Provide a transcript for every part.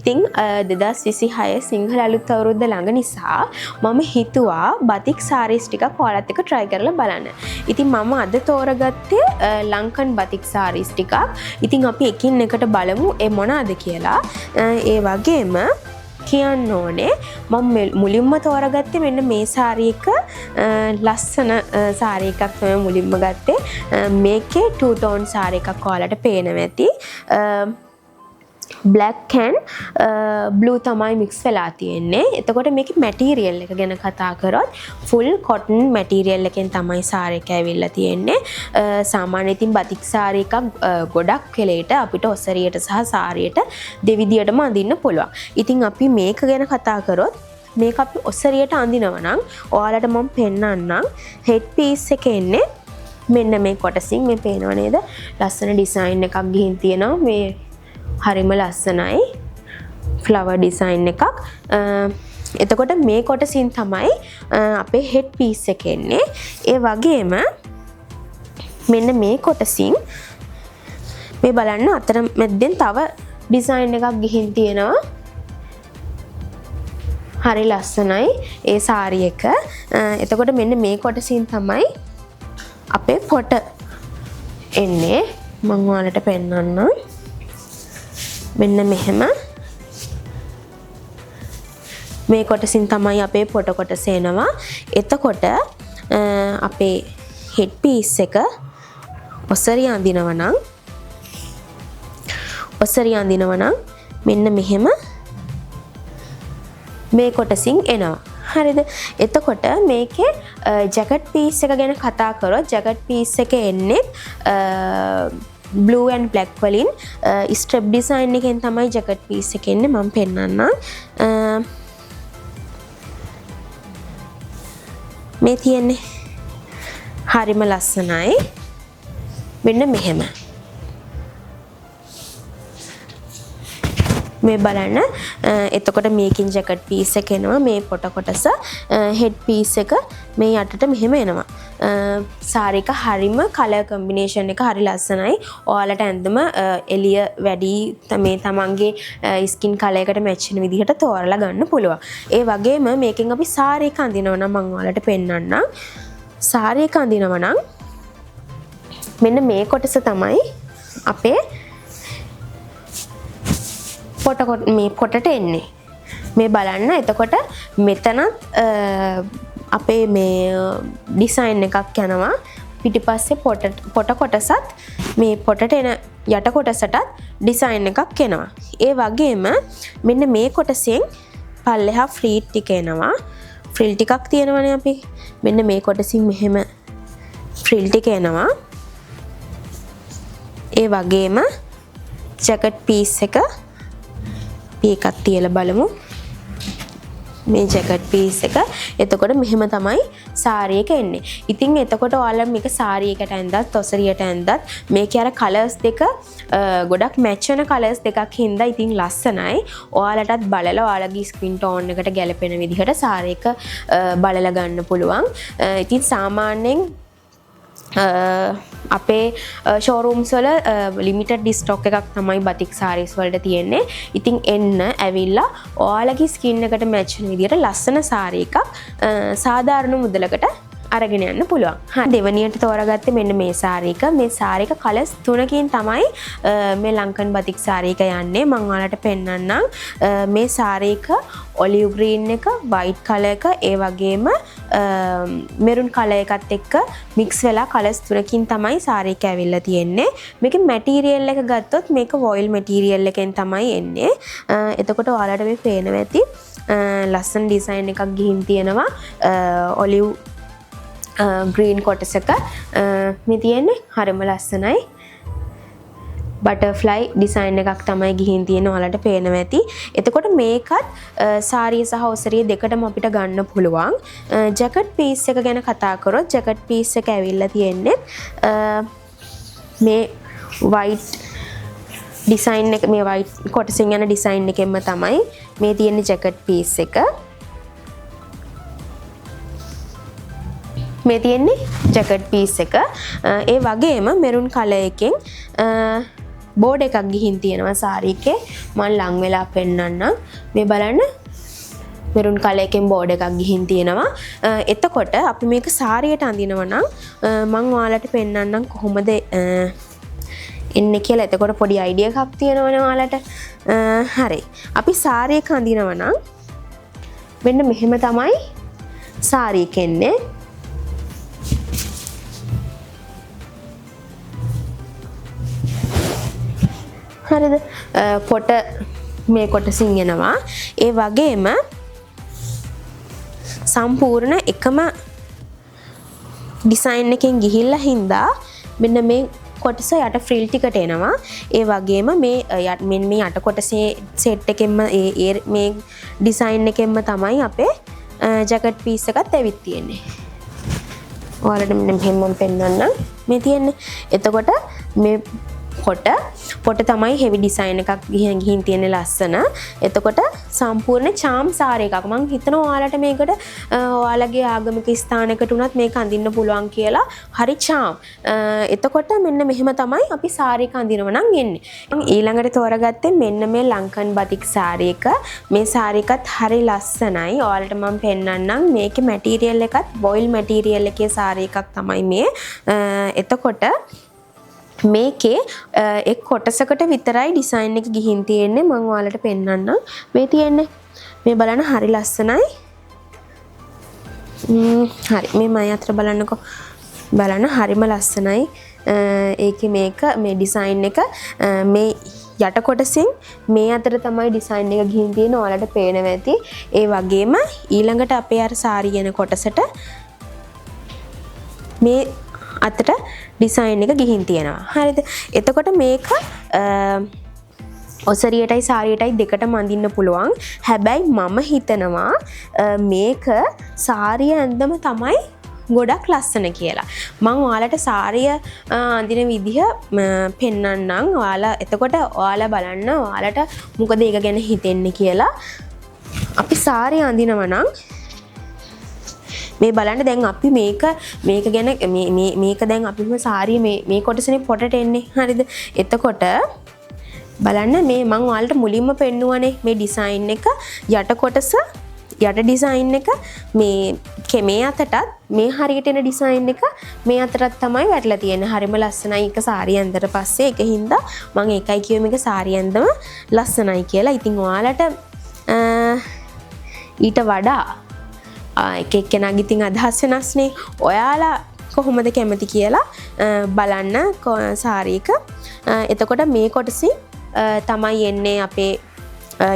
ඉතින් 2026 සිංහල අලුත් අවුරුද්ද ළඟ නිසා මම හිතුවා බතික් සාරීස් ටිකක් ඔයාලත් එක්ක try කරලා බලන්න. ඉතින් මම අද තෝරගත්තේ ලංකන් බතික් සාරීස් ටිකක්. ඉතින් අපි එකින් එකට බලමු ඒ මොනවාද කියලා. ඒ වගේම කියන්න ඕනේ මම මුලින්ම තෝරගත්තේ මෙන්න මේ සාරී එක ලස්සන සාරී එකක් තමයි මුලින්ම ගත්තේ. මේකේ two tone සාරී එකක් ඔයාලට පේනවා ඇති. black and blue තමයි mix වෙලා තියෙන්නේ. එතකොට මේකේ material එක ගැන කතා කරොත් full cotton material එකෙන් තමයි සාරී එක ඇවිල්ලා තියෙන්නේ. සාමාන්‍යයෙන් ඉතින් බතික් සාරී එකක් ගොඩක් වෙලේට අපිට ඔසරියට සහ සාරියට දෙවිදියටම අඳින්න පුළුවන්. ඉතින් අපි මේක ගැන කතා කරොත් මේක අපි ඔසරියට අඳිනවා නම් ඔයාලට මම පෙන්නන්නම් head piece එක එන්නේ මෙන්න මේ කොටසින් මේ පේනව නේද? ලස්සන ඩිසයින් එකක් ගිහින් තියෙනවා. මේ හරිම ලස්සනයි ෆ්ලවර් ඩිසයින් එකක්. එතකොට මේ කොටසින් තමයි අපේ හෙඩ් පීස් එක එන්නේ. ඒ වගේම මෙන්න මේ කොටසින් මේ බලන්න අතර මැද්දෙන් තව ඩිසයින් එකක් ගිහින් තියෙනවා. හරි ලස්සනයි ඒ සාරි එක. එතකොට මෙන්න මේ කොටසින් තමයි අපේ පොට එන්නේ. මම ඔයාලට පෙන්නන්නම්. මෙන්න මෙහෙම මේ කොටසින් තමයි අපේ පොට කොටස එනවා. එතකොට අපේ හෙඩ් පීස් එක ඔසරිය අඳිනවා නම් මෙන්න මෙහෙම මේ කොටසින් එනවා. හරිද? එතකොට මේකේ ජැකට් පීස් එක ගැන කතා කරොත් ජැකට් පීස් එක එන්නේ blue and black වලින් strap design එකෙන් තමයි ජැකට් පීස් එක එන්නේ. මම පෙන්නන්නම්. මේ තියෙන්නේ හරිම ලස්සනයි. මෙන්න මෙහෙම. මේ බලන්න. එතකොට මේකින් ජැකට් පීස් එක එනවා. මේ පොට කොටස හෙඩ් පීස් එක මේ යටට මෙහෙම එනවා. සාරි එක හරිම කලර් කම්බිනේෂන් එක හරි ලස්සනයි. ඔයාලට ඇඳුම එළිය වැඩි මේ තමන්ගේ ස්කින් කලර් එකට මැච් වෙන විදිහට තෝරලා ගන්න පුළුවන්. ඒ වගේම මේකෙන් අපි සාරි එක අඳිනවා නම් මම ඔයාලට පෙන්නන්නම්. සාරි එක අඳිනවා නම් මෙන්න මේ කොටස තමයි අපේ මේ පොටට එන්නේ. මේ බලන්න. එතකොට මෙතනත් අපේ මේ ඩිසයින් එකක් යනවා. පිටිපස්සේ පොට කොටසත් මේ පොටට එන යට කොටසටත් ඩිසයින් එකක් එනවා. ඒ වගේම මෙන්න මේ කොටසෙන් පල්ලෙහා ෆ්ලීට් ටික එනවා. ෆ්‍රිල් ටිකක් තියෙනවනේ අපි. මෙන්න මේ කොටසින් මෙහෙම ෆ්‍රිල් ටික එනවා. ඒ වගේම ජැකට් පීස් එක මේකත් තියලා බලමු. මේ ජැකට් පීස් එක. එතකොට මෙහෙම තමයි සාරි එක එන්නේ. ඉතින් එතකොට ඔයාලා මේක සාරි එකට ඇඳත් ඔසරියට ඇඳත් මේකේ අර කලර්ස් දෙක ගොඩක් මැච් වෙන කලර්ස් දෙකක් හින්දා ඉතින් ලස්සනයි. ඔයාලටත් බලලා ඔයාලගේ ස්කින් ටෝන් එකට ගැලපෙන විදිහට සාරි එක බලලා ගන්න පුළුවන්. ඉතින් සාමාන්‍යයෙන් අපේ ෂෝරූම්ස් වල ලිමිටඩ් ස්ටොක් එකක් තමයි බතික් සාරීස් වලට තියෙන්නේ. ඉතින් එන්න ඇවිල්ලා ඔයාලගේ ස්කින් එකට මැච් වෙන විදිහට ලස්සන සාරි එකක් සාධාරණ මුදලකට අරගෙන යන්න පුළුවන්. දෙවනියට තෝරාගත්තේ මෙන්න මේ සාරි එක. මේ සාරි එක කලර්ස් 3කින් තමයි මේ ලංකන් බතික් සාරි එක යන්නේ. මම ඔයාලට පෙන්නන්නම්. මේ සාරි එක ඔලිව් ග්‍රීන් එක, වයිට් කලර් එක, ඒ වගේම මෙරුන් කලර් එකත් එක්ක මික්ස් වෙලා කලර්ස් 3කින් තමයි සාරි එක ඇවිල්ලා තියෙන්නේ. මේකේ මැටීරියල් එක ගත්තොත් මේක වොයිල් මැටීරියල් එකෙන් තමයි එන්නේ. එතකොට ඔයාලට මේ පේනවා ඇති ලස්සන ඩිසයින් එකක් ගිහින් තියෙනවා. ඔලිව් ග්‍රීන් කොටසක මේ තියෙන්නේ හරිම ලස්සනයි. බටර්ෆ්ලයි ඩිසයින් එකක් තමයි ගිහින් තියෙන. ඔයාලට පේනවා ඇති. එතකොට මේකත් සාරිය සහ ඔසරිය දෙකටම අපිට ගන්න පුළුවන්. ජැකට් පීස් එක ගැන කතා කරොත් ජැකට් පීස් එක ඇවිල්ලා තියෙන්නේ මේ වයිට් ඩිසයින් එක. මේ වයිට් කොටසින් යන ඩිසයින් එකෙන්ම තමයි මේ තියෙන ජැකට් පීස් එක. මේ තියෙන්නේ ජැකට් පීස් එක. ඒ වගේම මෙරුන් කලර් එකෙන් බෝඩ් එකක් ගිහින් තියෙනවා සාරි එකේ. මම ලං වෙලා පෙන්නන්නම්. මේ බලන්න මෙරුන් කලර් එකෙන් බෝඩ් එකක් ගිහින් තියෙනවා. එතකොට අපි මේක සාරියට අඳිනවා නම් මම ඔයාලට පෙන්නන්නම් කොහොමද එන්නේ කියලා. එතකොට පොඩි අයිඩියා එකක් තියෙනවනේ ඔයාලට. හරි. අපි සාරි එක අඳිනවා නම් මෙන්න මෙහෙම තමයි සාරි එක එන්නේ. හරිද? පොට මේ කොටසින් එනවා. ඒ වගේම සම්පූර්ණ එකම ඩිසයින් එකෙන් ගිහිල්ලා හින්දා මෙන්න මේ කොටස යට ෆ්‍රිල් ටිකට එනවා. ඒ වගේම මේ මේ යට කොටසේ සෙට් එකෙන්ම මේ ඩිසයින් එකෙන්ම තමයි අපේ ජැකට් පීස් එකත් ඇවිත් තියෙන්නේ. ඔයාලට මෙන්න මෙහෙම මම පෙන්නන්නම්. මේ තියෙන්නේ. එතකොට මේ පොට තමයි හෙවි ඩිසයින් එකක් ගිහින් තියෙන ලස්සන. එතකොට සම්පූර්ණ චාම් සාරි එකක්. මම හිතනවා ඔයාලට මේකට ඔයාලගේ ආගමික ස්ථානයකට උනත් මේක අඳින්න පුළුවන් කියලා. හරි චාම්. එතකොට මෙන්න මෙහෙම තමයි අපි සාරි එක අඳිනවා නම් එන්නේ. මම ඊළඟට තෝරගත්තේ මෙන්න මේ ලංකන් බතික් සාරි එක. මේ සාරි එකත් හරි ලස්සනයි. ඔයාලට මම පෙන්නන්නම්. මේකේ මැටීරියල් එකත් බොයිල් මැටීරියල් එකේ සාරි එකක් තමයි මේ. එතකොට මේකේ එක් කොටසකට විතරයි ඩිසයින් එක ගිහින් තියෙන්නේ. මම ඔයාලට පෙන්නන්නම්. මේ තියෙන්නේ. මේ බලන්න හරි ලස්සනයි. හරි. මේ මම අතර බලන්නකෝ. බලන්න හරිම ලස්සනයි. ඒකේ මේ ඩිසයින් එක මේ යට කොටසින් මේ අතර තමයි ඩිසයින් එක ගිහින් තියෙන්නේ. ඔයාලට පේනවා ඇති. ඒ වගේම ඊළඟට අපේ අර සාරි යන කොටසට මේ අතට ඩිසයින් එක ගිහින් තියෙනවා. හරිද? එතකොට මේක ඔසරියටයි සාරියටයි දෙකටම අඳින්න පුළුවන්. හැබැයි මම හිතනවා මේක සාරිය ඇඳම තමයි ගොඩක් ලස්සන කියලා. මම ඔයාලට සාරිය අඳින විදිහ පෙන්නන්නම්. ඔයාලා එතකොට ඔයාලා බලන්න ඔයාලට මොකද ඒක ගැන හිතෙන්නේ කියලා. අපි සාරිය අඳිනවා නම් මේ බලන්න දැන් අපි මේක ගැන මේක දැන් අපිම සාරිය මේ කොටසනේ පොටට එන්නේ. හරිද? එතකොට බලන්න මේ මම ඔයාලට මුලින්ම පෙන්නුවානේ මේ ඩිසයින් එක යට කොටස යට ඩිසයින් එක මේ අතටත් මේ හරියට එන ඩිසයින් එක මේ අතරත් තමයි වැටලා තියෙන්නේ. හරිම ලස්සනයි. ඒක සාරිය ඇඳලා පස්සේ ඒකින්ද මම ඒකයි කියුවේ මේක සාරිය ඇඳම ලස්සනයි කියලා. ඉතින් ඔයාලට ඊට වඩා එක එක්කෙනාගේ ඉතින් අදහස් වෙනස්නේ. ඔයාලා කොහොමද කැමති කියලා බලන්න සාරි එක. එතකොට මේ කොටසින් තමයි එන්නේ අපේ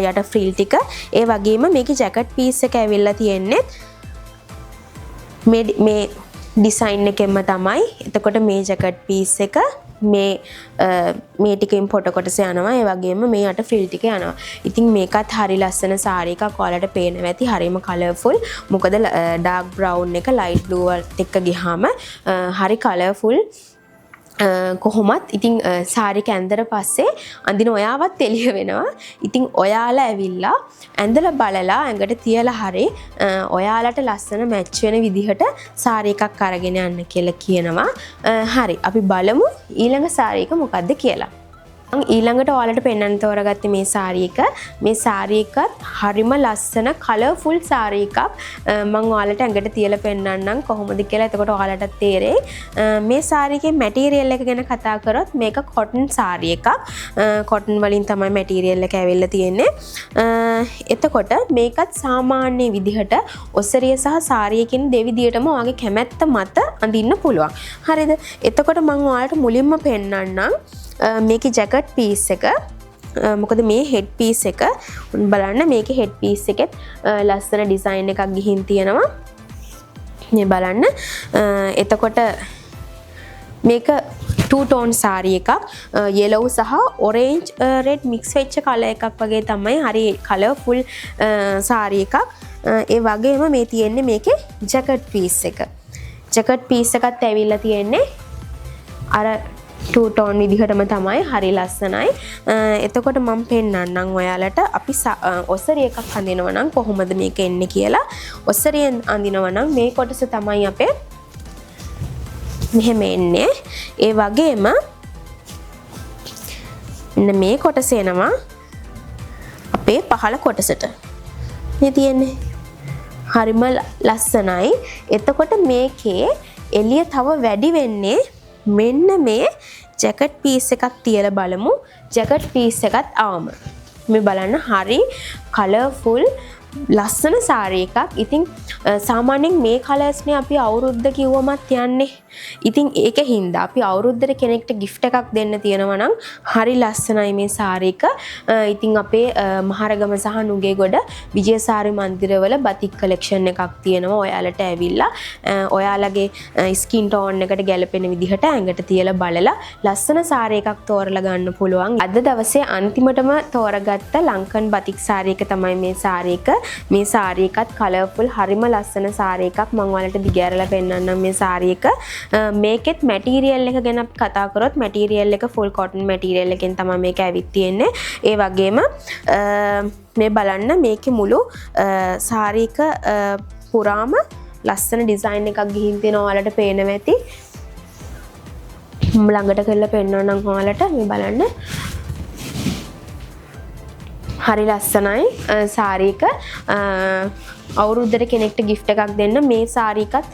යට ෆ්‍රිල් ටික. ඒ වගේම මේකේ ජැකට් පීස් එක ඇවිල්ලා තියෙන්නේ මේ ඩිසයින් එකෙන්ම තමයි. එතකොට මේ ජැකට් පීස් එක මේ ටිකෙන් පොට කොටස යනවා. ඒ වගේම මේ යට ෆ්‍රිල් ටික යනවා. ඉතින් මේකත් හරි ලස්සන සාරි එකක්. ඔයාලට පේනවා ඇති. හරිම කලර්ෆුල්. මොකද ඩාර්ක් බ්‍රවුන් එක ලයිට් බ්ලූ වලට එක්ක ගියාම හරි කලර්ෆුල්. කොහොමත් ඉතින් සාරි එක ඇඳලා පස්සේ අඳින ඔයාවත් එළිය වෙනවා. ඉතින් ඔයාලා ඇවිල්ලා ඇඳලා බලලා ඇඟට තියලා හරි ඔයාලට ලස්සන මැච් වෙන විදිහට සාරි එකක් අරගෙන යන්න කියලා කියනවා. හරි. අපි බලමු ඊළඟ සාරි එක මොකක්ද කියලා. ඊළඟට ඔයාලට පෙන්වන්න තෝරගත්තේ මේ සාරි එක. මේ සාරි එකත් හරිම ලස්සන කලර්ෆුල් සාරි එකක්. මම ඔයාලට ඇඟට තියලා පෙන්වන්නම් කොහොමද කියලා. එතකොට ඔයාලට තේරෙයි. මේ සාරි එකේ මැටීරියල් එක ගැන කතා කරොත් මේක කොටන් සාරි එකක්. කොටන් වලින් තමයි මැටීරියල් එක ඇවිල්ලා තියෙන්නේ. එතකොට මේකත් සාමාන්‍ය විදිහට ඔසරිය සහ සාරිය කියන දෙවිදියටම ඔයාගේ කැමැත්ත මත අඳින්න පුළුවන්. හරිද? එතකොට මම ඔයාලට මුලින්ම පෙන්වන්නම් මේකේ ජැකට් පීස් එක. මොකද මේ හෙඩ් පීස් එක බලන්න මේකේ හෙඩ් පීස් එකෙත් ලස්සන ඩිසයින් එකක් ගිහින් තියෙනවා. මේ බලන්න. එතකොට මේක 2 tone සාරි එකක්. yellow සහ orange red mix වෙච්ච කලර් එකක් වගේ තමයි. හරි කලර්ෆුල් සාරි එකක්. ඒ වගේම මේ තියෙන්නේ මේකේ ජැකට් පීස් එක. ජැකට් පීස් එකත් ඇවිල්ලා තියෙන්නේ අර 2 tone විදිහටම තමයි. හරි ලස්සනයි. එතකොට මම පෙන්නන්නම් ඔයාලට අපි ඔසරිය එකක් අඳිනවා නම් කොහොමද මේක එන්නේ කියලා. ඔසරියෙන් අඳිනවා නම් මේ කොටස තමයි අපේ මෙහෙම එන්නේ. ඒ වගේම මෙන්න මේ කොටස එනවා අපේ පහළ කොටසට. මේ තියෙන්නේ හරිම ලස්සනයි. එතකොට මේකේ එළිය තව වැඩි වෙන්නේ මෙන්න මේ ජැකට් පීස් එකක් තියලා බලමු. ජැකට් පීස් එකත් ආවම මේ බලන්න හරි කලර්ෆුල් ලස්සන සාරි එකක්. ඉතින් සාමාන්‍යයෙන් මේ කලර්ස්නේ අපි අවුරුද්ද කිව්වමත් යන්නේ. ඉතින් ඒක හින්දා අපි අවුරුද්දට කෙනෙක්ට gift එකක් දෙන්න තියෙනවා නම් හරි ලස්සනයි මේ සාරි එක. ඉතින් අපේ මහරගම සහ නුගේගොඩ විජය සාරි මන්දිරවල බතික් කලෙක්ෂන් එකක් තියෙනවා. ඔයාලට ඇවිල්ලා ඔයාලගේ ස්කින් ටෝන් එකට ගැලපෙන විදිහට ඇඟට තියලා බලලා ලස්සන සාරි එකක් තෝරලා ගන්න පුළුවන්. අද දවසේ අන්තිමටම තෝරගත්ත ලංකන් බතික් සාරි එක තමයි මේ සාරි එක. මේ සාරි එකත් කලර්ෆුල් හරිම ලස්සන සාරි එකක්. මම ඔයාලට දිගහැරලා පෙන්නන්නම් මේ සාරි එක. මේකෙත් මැටීරියල් එක ගැන කතා කරොත් මැටීරියල් එක ෆුල් කොටන් මැටීරියල් එකෙන් තමයි මේක ඇවිත් තියෙන්නේ. ඒ වගේම මේ බලන්න මේකේ මුළු සාරි එක පුරාම ලස්සන ඩිසයින් එකක් ගිහින් තියෙනවා. ඔයාලට පේනවා ඇති. ළඟට කරලා පෙන්නන්නම් ඔයාලට. මේ බලන්න හරි ලස්සනයි සාරි එක. අවුරුද්දට කෙනෙක්ට gift එකක් දෙන්න මේ සාරි එකත්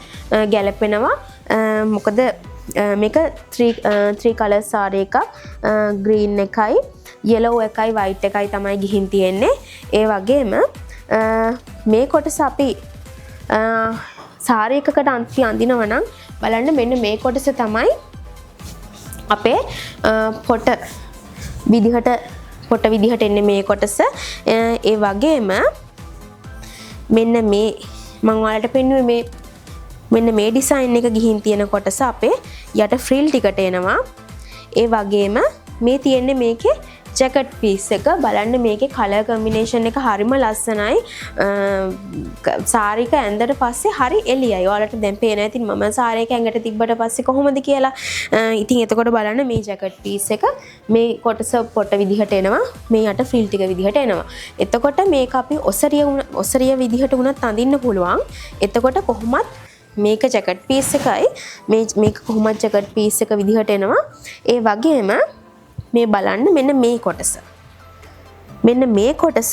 ගැලපෙනවා. මොකද මේක 3 color සාරි එකක්. green එකයි yellow එකයි white එකයි තමයි ගිහින් තියෙන්නේ. ඒ වගේම මේ කොටස අපි සාරි එකකට අපි අඳිනවා නම් බලන්න මෙන්න මේ කොටස තමයි අපේ පොට විදිහට එන්නේ මේ කොටස. ඒ වගේම මෙන්න මේ මම ඔයාලට පෙන්නුවේ මේ මෙන්න මේ ඩිසයින් එක ගිහින් තියෙන කොටස අපේ යට ෆ්‍රිල් ටිකට එනවා. ඒ වගේම මේ තියෙන්නේ මේකේ ජැකට් පීස් එක. බලන්න මේකේ කලර් කම්බිනේෂන් එක හරිම ලස්සනයි. සාරි එක ඇඳට පස්සේ හරි එළියයි. ඔයාලට දැන් පේනවා ඉතින් මම සාරි එක ඇඟට තිබ්බට පස්සේ කොහොමද කියලා. ඉතින් එතකොට බලන්න මේ ජැකට් පීස් එක මේ කොටස පොට විදිහට එනවා. මේ යට ෆ්‍රිල් ටික විදිහට එනවා. එතකොට මේක අපි ඔසරිය විදිහට උනත් අඳින්න පුළුවන්. එතකොට කොහොමත් මේක ජැකට් පීස් එකයි මේක කොහොමත් ජැකට් පීස් එක විදිහට එනවා. ඒ වගේම මේ බලන්න මෙන්න මේ කොටස. මෙන්න මේ කොටස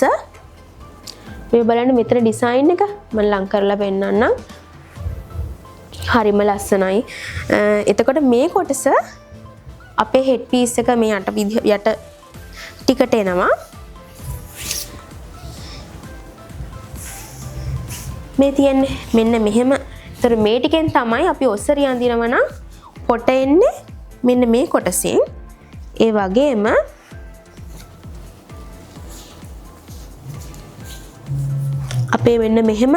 මේ බලන්න මෙතන ඩිසයින් එක මම ලං කරලා පෙන්නන්නම්. හරිම ලස්සනයි. එතකොට මේ කොටස අපේ හෙඩ් පීස් එක මේ යට ටිකට එනවා. මේ තියන්නේ මෙන්න මෙහෙම. ඒතර මේ ටිකෙන් තමයි අපි ඔසරිය අඳිනවා නම් පොට එන්නේ මෙන්න මේ කොටසෙන්. ඒ වගේම අපේ මෙන්න මෙහෙම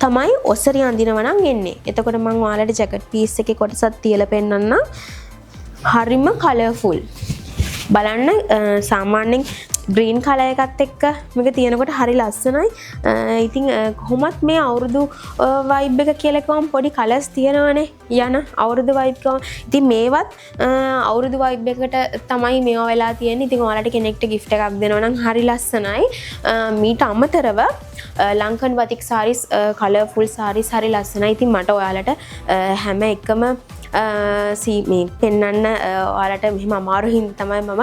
තමයි ඔසරිය අඳිනවා නම් එන්නේ. එතකොට මම ඔයාලට ජැකට් පීස් එකේ කොටසක් තියලා පෙන්නන්නම්. හරිම කලර්ෆුල්. බලන්න සාමාන්‍යයෙන් ග්‍රීන් කලර් එකත් එක්ක මේක තියෙනකොට හරි ලස්සනයි. ඉතින් කොහොමත් මේ අවුරුදු වයිබ් එක කියලා කිව්වම පොඩි කලර්ස් තියෙනවනේ යන අවුරුදු වයිබ් එක. ඉතින් මේවත් අවුරුදු වයිබ් එකට තමයි මේවා වෙලා තියෙන්නේ. ඉතින් ඔයාලට කෙනෙක්ට gift එකක් දෙනවා නම් හරි ලස්සනයි. මීට අමතරව Lankan batik sarees colourful sarees හරි ලස්සනයි. ඉතින් මට ඔයාලට හැම එකම මේ පෙන්නන්න ඔයාලට මෙහෙම අමාරු හින්දා තමයි මම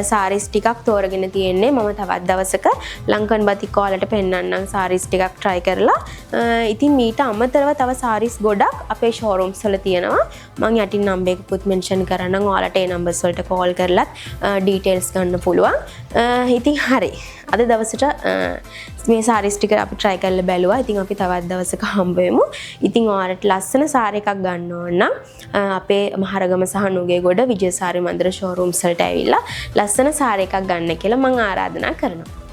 sarees ටිකක් තෝරගෙන තියෙන්නේ. මම තවත් දවසක ලංකන් බතික් ඔයාලට පෙන්නන්නම් sarees ටිකක් try කරලා. ඉතින් මීට අමතරව තව sarees ගොඩක් අපේ showrooms වල තියෙනවා. මම යටින් number එකකුත් mention කරන්නම්. ඔයාලට ඒ numbers වලට call කරලත් details ගන්න පුළුවන්. ඉතින් හරි. අද දවසට මේ sarees ටික අපි try කරලා බැලුවා. ඉතින් අපි තවත් දවසක හම්බ වෙමු. ඉතින් ඔයාලට ලස්සන saree එකක් ගන්න ඕන නම් අපේ මහරගම සහ නුගේගොඩ විජය සාරි මන්දිර showrooms වලට ඇවිල්ලා ලස්සන saree එකක් ගන්න කියලා මම ආරාධනා කරනවා.